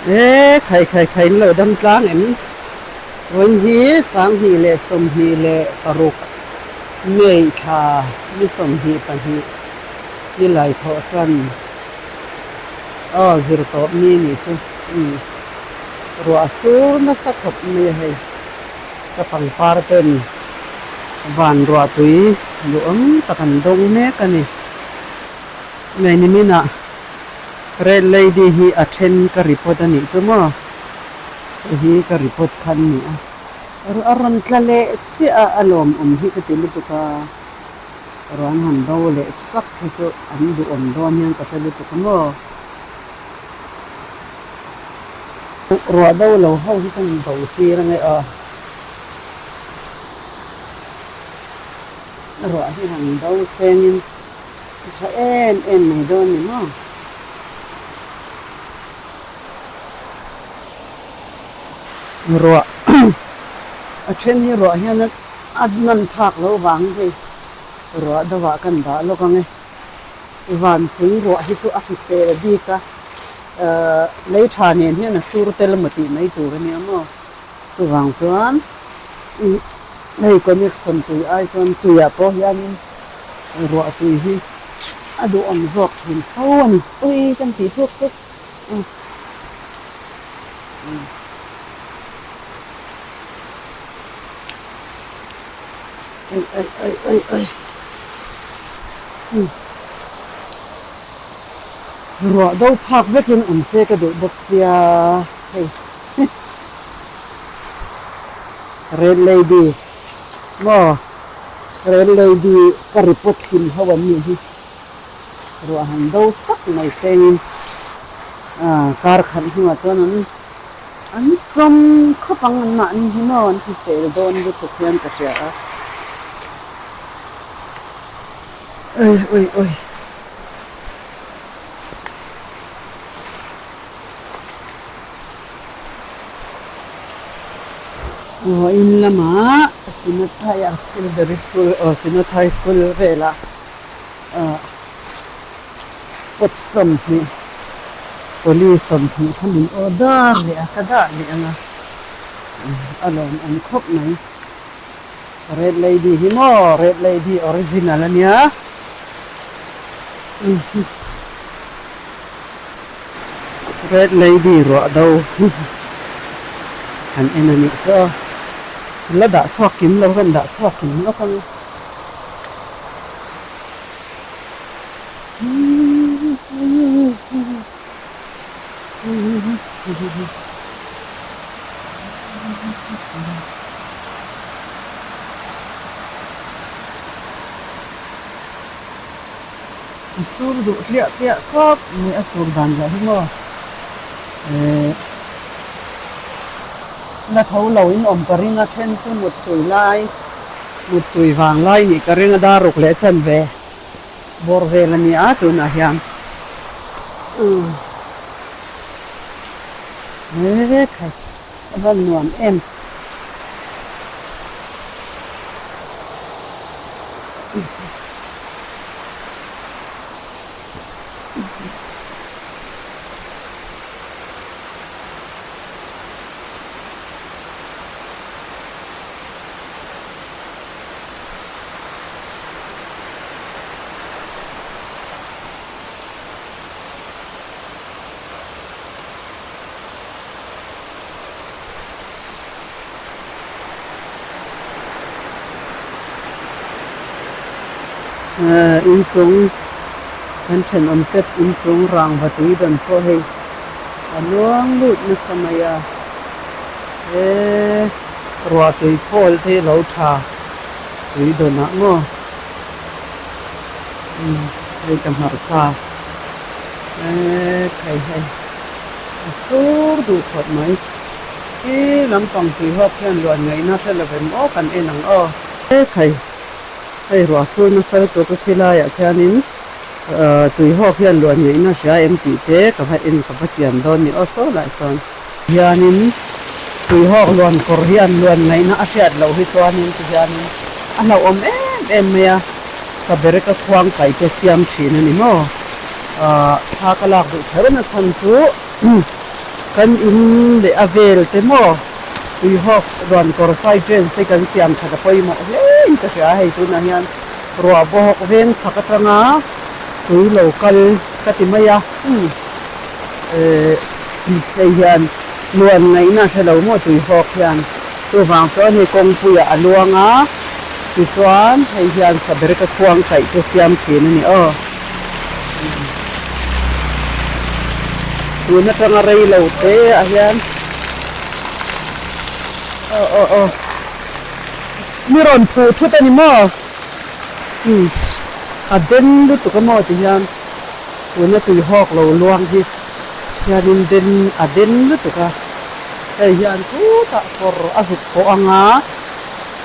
khai lo dam tlang em ron hi sang hi le som hi le paruk ngei tha mi som hi pa hi ni lai tho tan zir to ni chu ruahsur na sa khop me hai ka pang par ten van ruah tui luam takan dong me kani ngai ni mina red lady hi attend ka report ani chumo hi ka report khan ni aron tlale chi alom hi ka tilu ka ron han do le sak hi chu an du om do mian ka thelu tu mo ruah do lo ho hi kan do chi rang ruah hi han do sengin tha en mai do ni mo ruah a then hi ruah hian adnan thak lo wang hi ruah dawa kan da lo ka nge van chung ruah hi chu office te di ka lei tha nen hian a sur tel mati mai tur ni amo tu wang chuan nei connection tui ai chuan tuya po hian ruah tui hi adu om zok thin phone ui kan ti thuốc chu ai ruah do phak vekin se ka du bok sia hey red lady mo red lady ka report him hawan ni hi ruah han do sak mai sengin kar khan hunga chuan an chom khopang an ma ni hi no an thi sel don bu to khian ka sia oi in lama sinathai secondary school sinathai school vela potsom ni police som ni thamin order le akada ni anga alom an khop nai red lady hi mo red lady original ania red lady ruah do kan enani cho la da chhuak kim lo kan da chhuak kim lo kan asur du tlia khop ni asur dan la hi mo na thau lo in om karinga then chu mut tui wang lai ni karinga da ruk le chan ve bor ve la ni a tu na hiam khai van nuam em in chung kan then on pet in chung rang va tui dan pho hei aluang lut na samaya ruah tui phol the lo tha tui do na ngo hei kam har cha khai hai sur du khot mai ki lampang tuihawk hian luan ngai na thla lavem o kan enang o khai hei ruahsur na sal to ka khilai a khianin tuihawk hian luan ngai na sha em ti te ka ha in ka bachian don ni o so lai son hianin tuihawk luan kor hian luan ngai na a hriat lo hi chuanin ti hianin a hlo om em maya sabere ka khuang kai te siam thin ani mo tha ka lak du ther na chan chu kan in le avel te mo tuihawk luankawr side dress te kan siam thata poi mo hleng ka hria hei tu na hian ruah bawk veng chhakatanga tui local katimaya hei hian luan ngai na thelo mo tuihawk hian tu wang chuan hei kawngpuia a luanga ti chuan hei hian saber ka khuang thai te siam thin ani tuna tanga rei lo te a hian mi ron phu thut ani mo a den lu tu ka mo ti hian tuna tuihawk lo luang hi hianin den a den lu tu ka hei hian thu ta kor azuk ko anga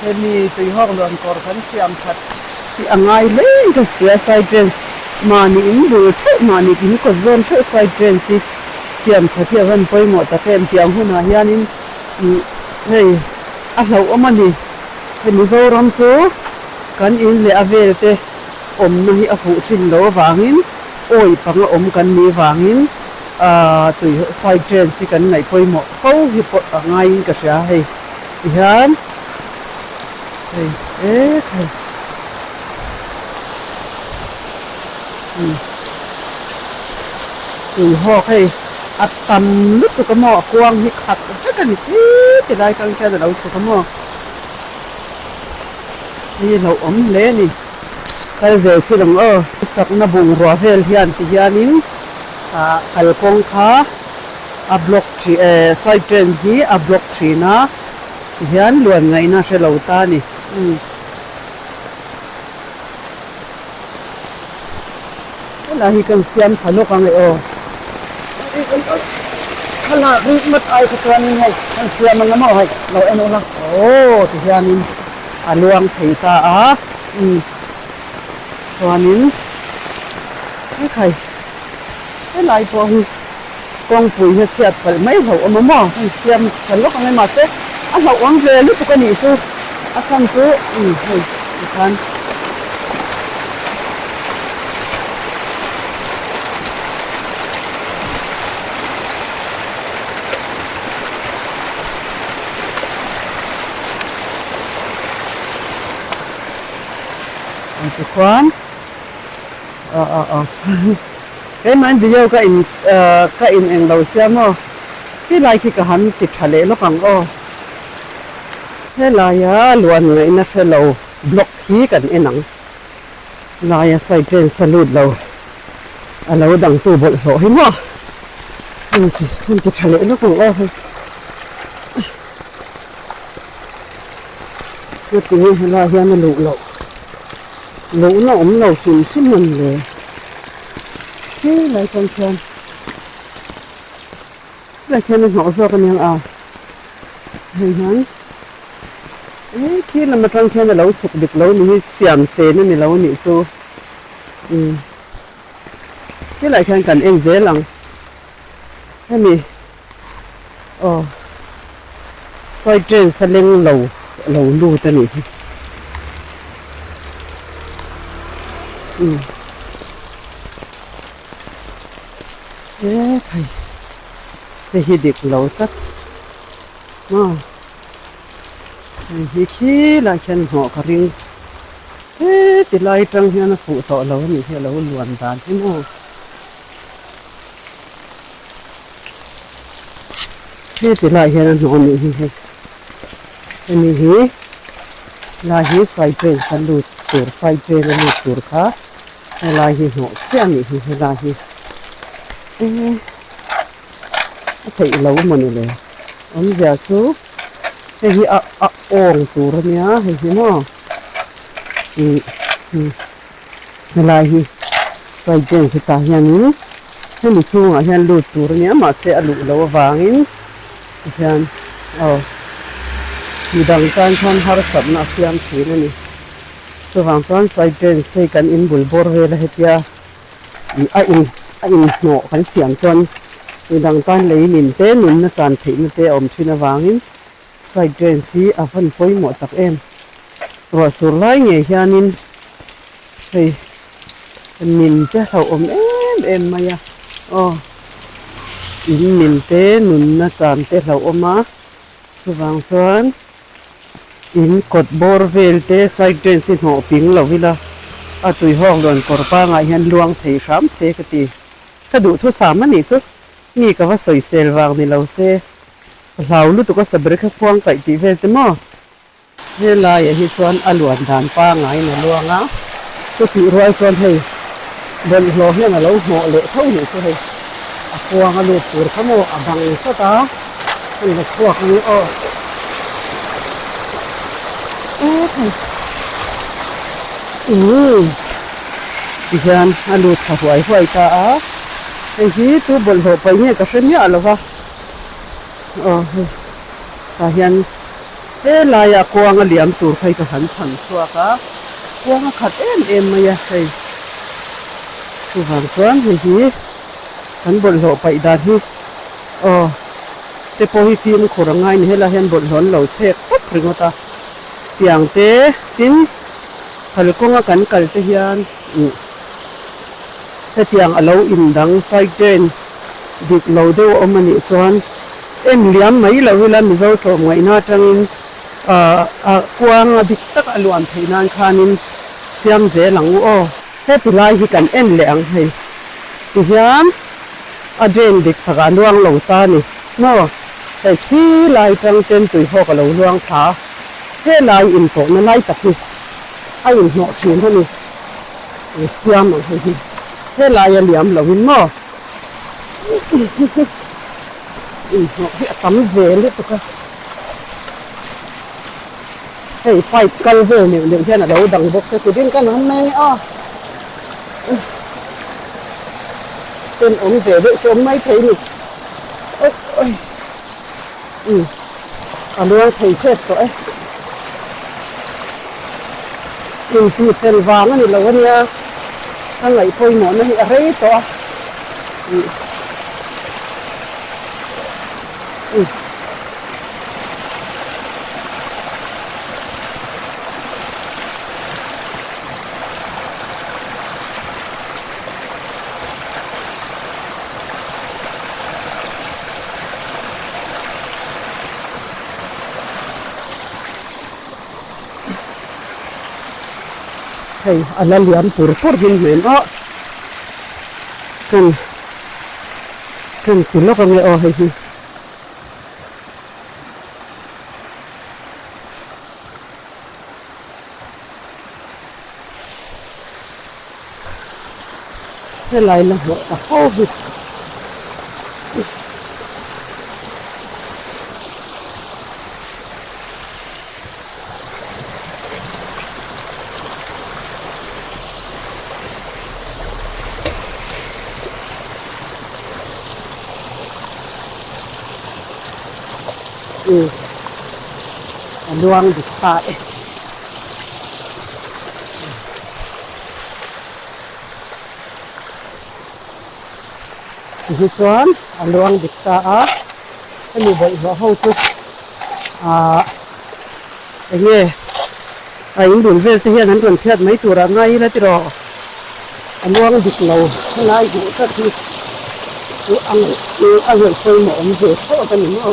hemi tuihawk luankawr kan siam that si angai leng ka sia side dress mani in bul the mani in ko zon the side dress si siam thatia van poi mo ta ken tiang huna hianin hei a hlau omani hemi zoram chu kan in le avel te om na hi a fu thin lo wangin oi panga om kan ni wangin tui side dress si kan ngai poi mo ko hi pot angai ka sia hei hian hei thei tuihawk hei a tam lu tu ka mo kuang hi khat ka ni ti lai kang kha lo tu ka mo ni lo om le ni kal zel chi long sak na bung ruah vel hian ti hianin kal kong kha a block thi side train hi a block thi na hian luan ngai na hre lo ta ni la hi kan siam thalo kang khala ri mat ai ka chuan ni hei kan siam ang mo hei lo eno la ti hianin a luang thei ta chuanin khai lai po hi kong pui he chiat pal mai ho mo kan siam thalo kang ma se a lo ang ve lu tu ka ni chu a chan chu hei khan thì khoan cái máy video cái in en đầu xem mà cái lại khi cả hắn thì thà lẽ nó bằng thế là ya luan người nó sẽ lâu block khí cần en nắng là ya side train salute lâu lâu đằng tu bộ lộ hết mà không thì thà lẽ nó bằng thôi cái tiếng là ya nó lụ lộ lũ nó ống lầu xùm xích mình rồi thế lại con khen họ do con yang hay hắn khi là mà con khen là lẩu sụp được lẩu này xiêm xế nên lẩu này số thế lại khen cần em dễ lắm thế mi side train sẽ lên lẩu lu tên này thầy thì được lâu tất thì khi là chân họ cả riêng thế thì lại trong hiện nó phụ thọ lâu như thế lâu luồn tàn thế mà thế thì lại hiện nó như thế thế này là hi side train salut tur side train là một tur khác là hi họ xem như thế là hi thấy lâu mà này ông già chú thì ong tur nhá thì nó là hi side train sẽ ta hiện thế mình chung ở hiện lụt tur nhá mà sẽ lụt lâu vàng hiện thì đằng tan thon har sab na siam thi ni so wang chuan side train sei kan in bul bor ve la hetia a in no kan siam chuan thì đằng tan lấy min te nun na chan thei na te om thina wangin side train si a van poi mo tak em Ruahsur lai nge hianin hei min te hlau om em maya in min te nun na chan te hlo oma chuwang chuan in kot bor vel te side drain sin ho ping lo vila a tuihawk luan kawr panga hian luang thei hram se ka ti ka duh thu sam ani chu mi ka va soi sel wang ni lo se hlau lu tu ka sabre kha khuang kai ti vel te mo he lai hi chuan a luan dan panga in a luanga chu ti roi chuan hei bol hlo hian a lo hmo le thau ni chu hei a khuang a lu tur khamo a bang sa ta an la chuak ni o Iyan, alut sa huay-huay ta Ay hito, bolho pa niya, kasi niya, alawa. Oh, kahiyan, laia ko ang liam tur kay kahansan suwa ka. Ko ang katen, maya kay. Suwang suwan, hindi. Kan bolho pa idahi. Oh, te po hitin kurangay ni helahiyan bolho lau tsek. Ringo ta. Tiang te, tin. Kalau ko nga kan kalte hiyan. Te tiang alaw indang side drain. Dik lau dewa o mani chuan. Liam mai lau hilan mizaw to ngay natangin. Kuwa nga dik tak aluan thainan kanin. Siyam ze lang o. Te tilay hikan leang hay. Tiyan. A drain dik taga luang lau ta ni. No. Te tilay tang ten tuihawk alaw luang ta. Te lai into na lai taki. Ay no chin ni siam hi he la ya liam lawin mo no hi tam ve le to ka hey pai kal ve ni le hian a lo dang box se tudin kan han mai a ten om ve ve chom mai thei ni oi a lo thei chet to in ti sel wang ani lo ania ang ngai phoi mo na hi a rei to hey ala liam pur hin men o kan tilo ka nge o hey hi lai la ho ta ho hi luang dik ta hi chuan luang dik ta ani bai ho chu nge ai indun vel te hian an ron phiat mai tura ngai la tiro luang dik lo nai gu ta thi ang phoi mo om ve tho ta ni mo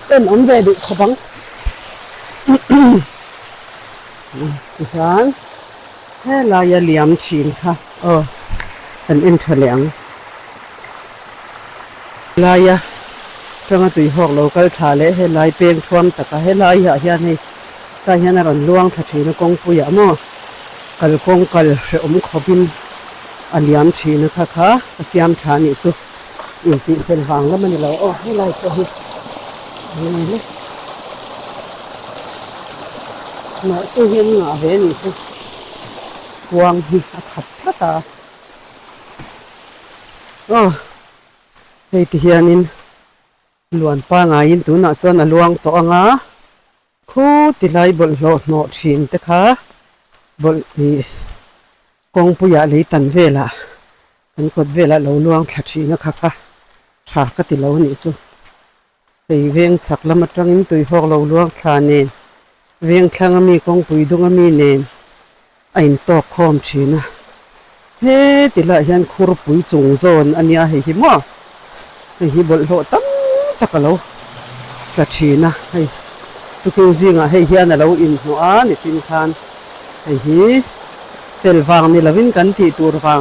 tên ông về được khó bắn Iyan he laia liam thin kha an in thaleang laia tanga tuihawk local thale he lai peng thuam taka he lai ha hian hei ta hian ron luang tha thina kong puya mo kal kong kal hre om khobin a liam thina kha asiam thani chu in ti sel wang lamani lo he lai ko hi le mà tôi hiện ngã về này chứ quang thì thật thật à đây thì hiện in luan pa ngài in tu nãy cho nó luang to ngã khu thì lại bol lọt nọ chín thế khá bol thì con bây giờ lấy tận về là anh còn về là lâu luang thật chín nó khá khá khá cái thì lâu này chứ thì viên chắc là mặt trăng in tuổi học lâu luang khá nên เวียงทางมีของปุ๋ยดงมีเนนไอ้ตอกคอมชีนะเฮ้ติละยันคูรปุ๋ยจงโซนอันนี้ให้หิมะให้หิบลโลตั้มตะกะโลกะชีนะให้ทุกสิ่งให้เฮียนเราอินหัวนี่จินคานให้ฮีเซลฟังนี่ละวินกันติตูรฟัง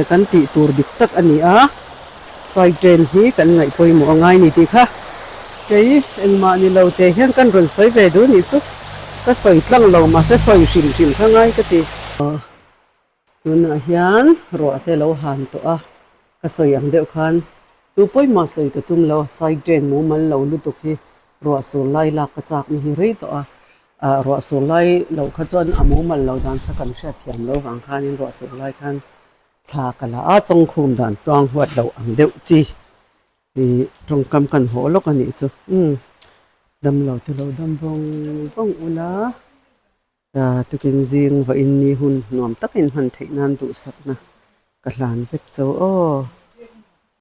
กันติตูรดิกตักอันนี้ไซเจนฮีกันไงปอยหมัวไงนี่ติค่ะเฮ้ยเอ็งมานี่เราเตะเฮียนกันรุนใส่ไปดูนี่สุก็ใส่ตั้งเรามาเสียใส่ชิมข้างไงก็ตินู่นเฮียนรัวเทเราหันตัวก็ใส่อย่างเดียวกันตัวปอยมาใส่ก็ตุ้มเราไซเจนหมูมันเราลุตุกีรัวสุไลลักกระจากนี่เรื่อยตัวรัวสุไลเราขจรอมูมันเราดันถ้ากันเชื่อเทียมเราฟังคันรัวสุไลคันทากันละจงคุมดันตรองหัวเราอันเดียวจีนี่ตรงกำกันหัวลกันนี่สุดำเราที่เราดำบงอุลาตุกินจิงว่าอินนี่หุ่นนอมตักอินหันเทนันดุสักนะกะหลานเป็ดโจ